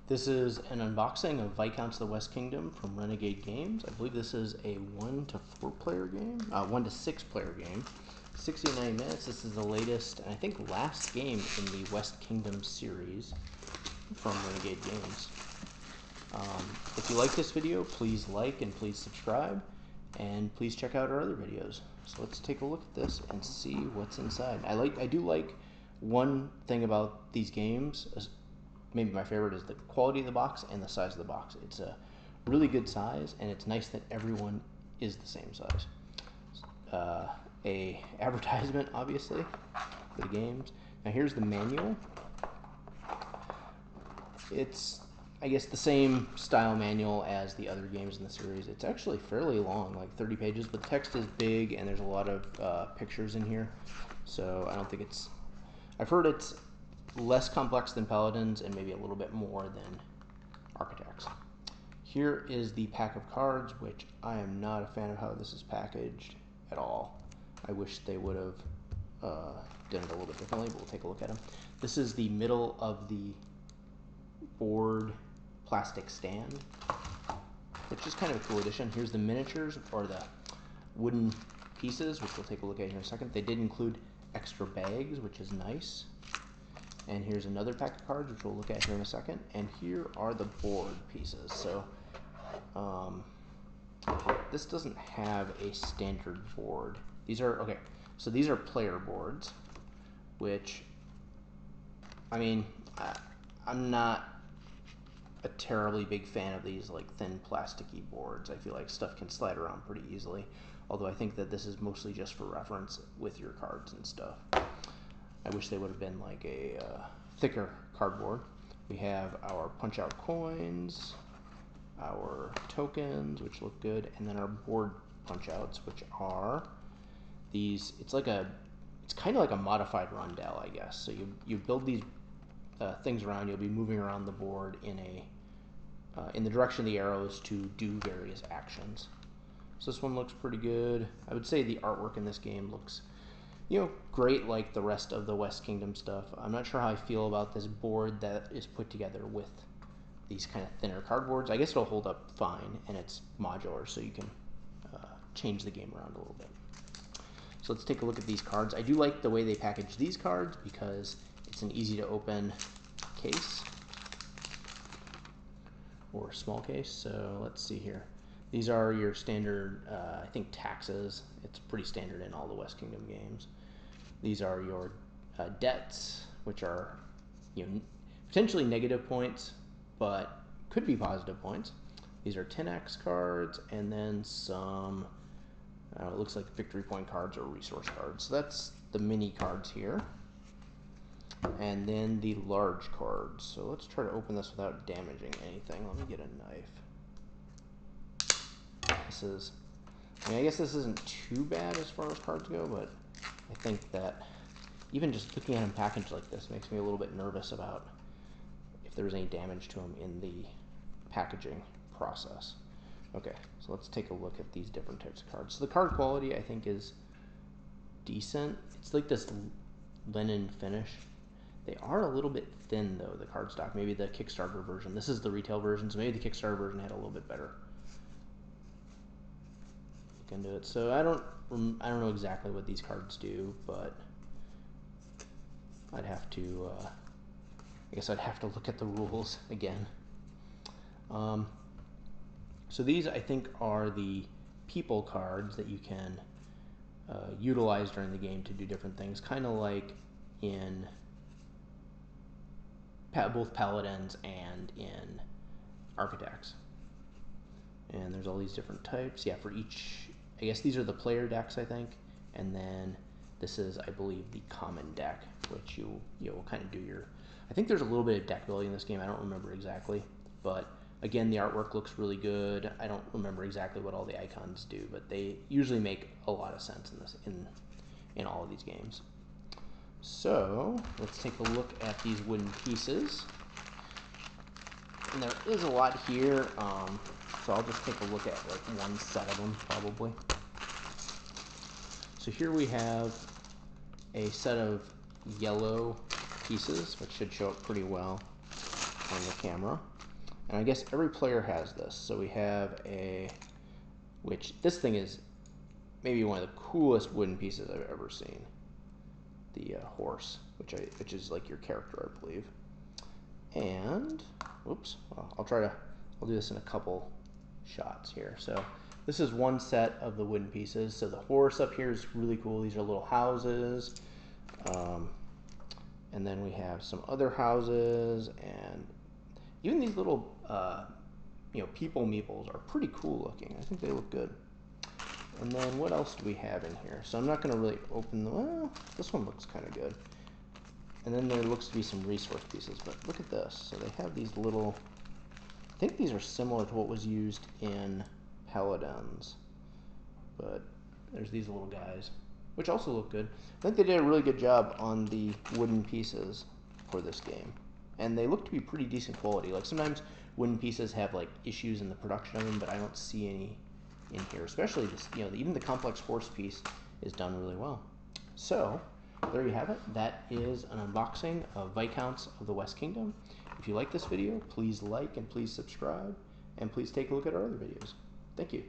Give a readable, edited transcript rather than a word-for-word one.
This is an unboxing of Viscounts the West Kingdom from Renegade Games. I believe this is a 1 to 4 player game, 1 to 6 player game. 69 minutes. This is the latest, and I think last game in the West Kingdom series from Renegade Games. If you like this video, please like and please subscribe, and please check out our other videos. So let's take a look at this and see what's inside. I do like one thing about these games. Maybe my favorite is the quality of the box and the size of the box. It's a really good size, and it's nice that everyone is the same size. A advertisement, obviously, for the games. Now here's the manual. It's, I guess, the same style manual as the other games in the series. It's actually fairly long, like 30 pages, but the text is big and there's a lot of pictures in here. So I don't think it's, I've heard it's less complex than Paladins and maybe a little bit more than Architects. Here is the pack of cards, which I am not a fan of how this is packaged at all. I wish they would have done it a little bit differently, but we'll take a look at them. This is the middle of the board plastic stand, which is kind of a cool addition. Here's the miniatures, or the wooden pieces, which we'll take a look at here in a second. They did include extra bags, which is nice. And here's another pack of cards, which we'll look at here in a second. And here are the board pieces. So this doesn't have a standard board. These are, okay, so these are player boards, which, I mean, I'm not a terribly big fan of these like thin plasticky boards. I feel like stuff can slide around pretty easily, although I think that this is mostly just for reference with your cards and stuff. I wish they would have been like a thicker cardboard. We have our punch out coins, our tokens, which look good, and then our board punch outs, which are these, it's kind of like a modified rondel, I guess. So you build these things around. You'll be moving around the board in the direction of the arrows to do various actions. So this one looks pretty good. I would say the artwork in this game looks, you know, great, like the rest of the West Kingdom stuff. I'm not sure how I feel about this board that is put together with these kind of thinner cardboards. I guess it'll hold up fine, and it's modular, so you can change the game around a little bit. So let's take a look at these cards. I do like the way they package these cards because it's an easy to open case, or small case. So let's see here. These are your standard, I think, taxes. It's pretty standard in all the West Kingdom games. These are your debts, which are, you know, potentially negative points, but could be positive points. These are 10x cards, and then some, it looks like victory point cards or resource cards. So that's the mini cards here. And then the large cards. So let's try to open this without damaging anything. Let me get a knife. This is, I mean, I guess this isn't too bad as far as cards go, but I think that even just looking at them packaged like this makes me a little bit nervous about if there's any damage to them in the packaging process. Okay, so let's take a look at these different types of cards. So the card quality, I think, is decent. It's like this linen finish. They are a little bit thin, though, the card stock. Maybe the Kickstarter version. This is the retail version, so maybe the Kickstarter version had a little bit better look into it. So I don't know exactly what these cards do, but I'd have to, I guess I'd have to look at the rules again. So these, I think, are the people cards that you can utilize during the game to do different things, kind of like in both Paladins and in Architects. And there's all these different types. Yeah, for each, I guess these are the player decks, I think, and then this is, I believe, the common deck, which you'll kind of do your, I think there's a little bit of deck building in this game. I don't remember exactly, but again, the artwork looks really good. I don't remember exactly what all the icons do, but they usually make a lot of sense in this, in all of these games. So let's take a look at these wooden pieces. And there is a lot here, so I'll just take a look at like one set of them probably. So here we have a set of yellow pieces, which should show up pretty well on the camera. And I guess every player has this. So we have which this thing is maybe one of the coolest wooden pieces I've ever seen. The horse, which is like your character, I believe. And, whoops, well, I'll do this in a couple shots here. So this is one set of the wooden pieces. So the horse up here is really cool. These are little houses. And then we have some other houses, and even these little, people meeples are pretty cool looking. I think they look good. And then what else do we have in here? So I'm not going to really open well, this one looks kind of good. And then there looks to be some resource pieces, but look at this. So they have these little, I think these are similar to what was used in Paladins, but there's these little guys, which also look good. I think they did a really good job on the wooden pieces for this game, and they look to be pretty decent quality. Like sometimes wooden pieces have like issues in the production of them, but I don't see any in here. Especially this, even the complex horse piece is done really well. So there you have it. That is an unboxing of Viscounts of the West Kingdom. If you like this video, please like and please subscribe, and please take a look at our other videos. Thank you.